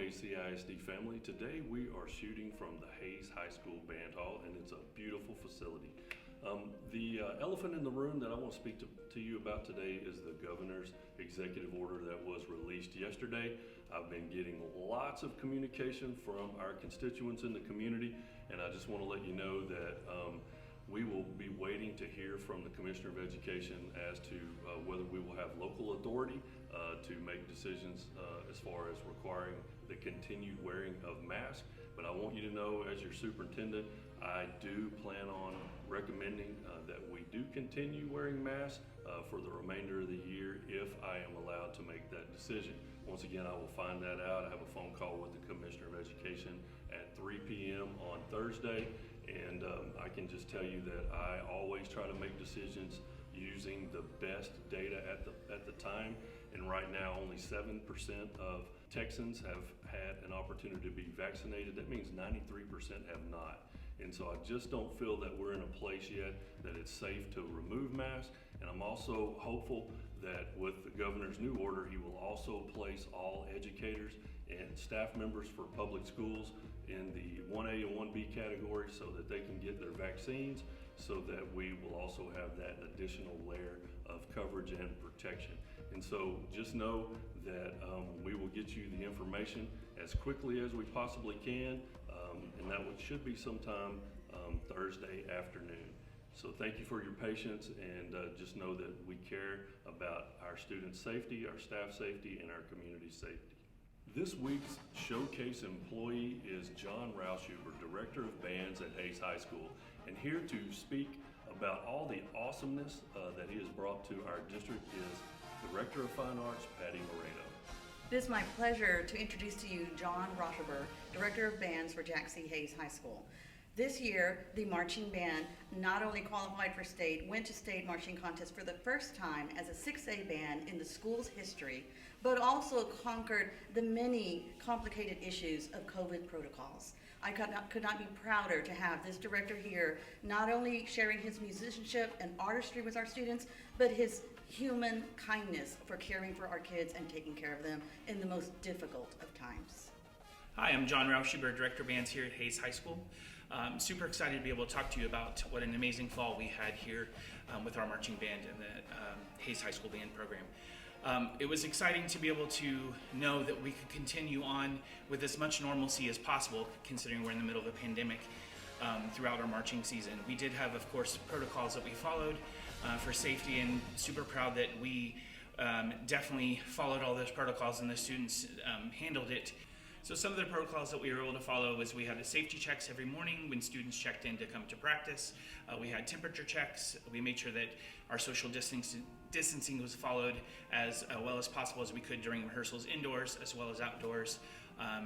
Hays CISD family. Today we are shooting from the Hays High School Band Hall, and it's a beautiful facility. The elephant in the room that I want to speak to you about today is the governor's executive order that was released yesterday. I've been getting lots of communication from our constituents in the community, and I just want to let you know that we will be waiting to hear from the Commissioner of Education as to whether we will have local authority to make decisions as far as requiring the continued wearing of masks. But I want you to know, as your superintendent, I do plan on recommending that we do continue wearing masks for the remainder of the year if I am allowed to make that decision. Once again, I will find that out. I have a phone call with the Commissioner of Education at 3 p.m. on Thursday, and I can just tell you that I always try to make decisions using the best data at the time, and right now only 7% of Texans have had an opportunity to be vaccinated. That means 93% have not. And so I just don't feel that we're in a place yet that it's safe to remove masks. And I'm also hopeful that with the governor's new order, he will also place all educators and staff members for public schools in the 1A and 1B category so that they can get their vaccines, so that we will also have that additional layer of coverage and protection. And so just know that we will get you the information as quickly as we possibly can, and that should be sometime Thursday afternoon. So thank you for your patience, and just know that we care about our students' safety, our staff safety, and our community safety. This week's showcase employee is John Rauschuber, Director of Bands at Hays High School, and here to speak about all the awesomeness that he has brought to our district is Director of Fine Arts, Patty Moreno. It is my pleasure to introduce to you John Rauschuber, Director of Bands for Jack C. Hays High School. This year, the marching band not only qualified for state, went to state marching contest for the first time as a 6A band in the school's history, but also conquered the many complicated issues of COVID protocols. I could not be prouder to have this director here, not only sharing his musicianship and artistry with our students, but his human kindness for caring for our kids and taking care of them in the most difficult of times. Hi, I'm John Rauschuber, Director of Bands here at Hays High School. I'm super excited to be able to talk to you about what an amazing fall we had here with our marching band and the Hays High School Band program. It was exciting to be able to know that we could continue on with as much normalcy as possible, considering we're in the middle of a pandemic throughout our marching season. We did have, of course, protocols that we followed for safety, and super proud that we definitely followed all those protocols and the students handled it. So some of the protocols that we were able to follow was we had the safety checks every morning when students checked in to come to practice. We had temperature checks. We made sure that our social distancing was followed as well as possible as we could during rehearsals indoors as well as outdoors.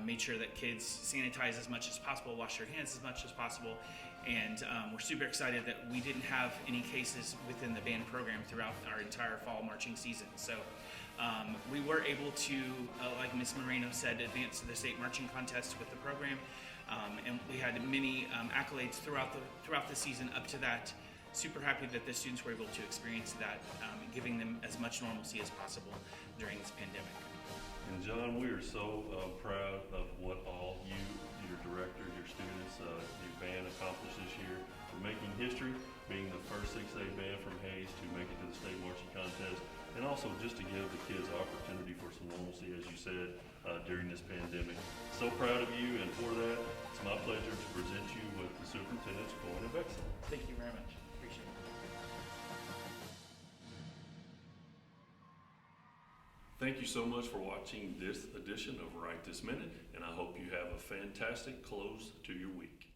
Made sure that kids sanitize as much as possible, wash their hands as much as possible, and we're super excited that we didn't have any cases within the band program throughout our entire fall marching season. So we were able to, like Ms. Moreno said, advance to the state marching contest with the program, and we had many accolades throughout the season up to that. Super happy that the students were able to experience that, giving them as much normalcy as possible during this pandemic. And John, we are so proud of what all you, your director, your students, your band accomplished this year for making history, being the first 6A band from Hays to make it to the state marching contest, and also just to give the kids opportunity for some normalcy, as you said, during this pandemic. So proud of you, and for that, it's my pleasure to present you with the Superintendent's Point of Excellence. Thank you very much. Appreciate it. Thank you so much for watching this edition of Right This Minute, and I hope you have a fantastic close to your week.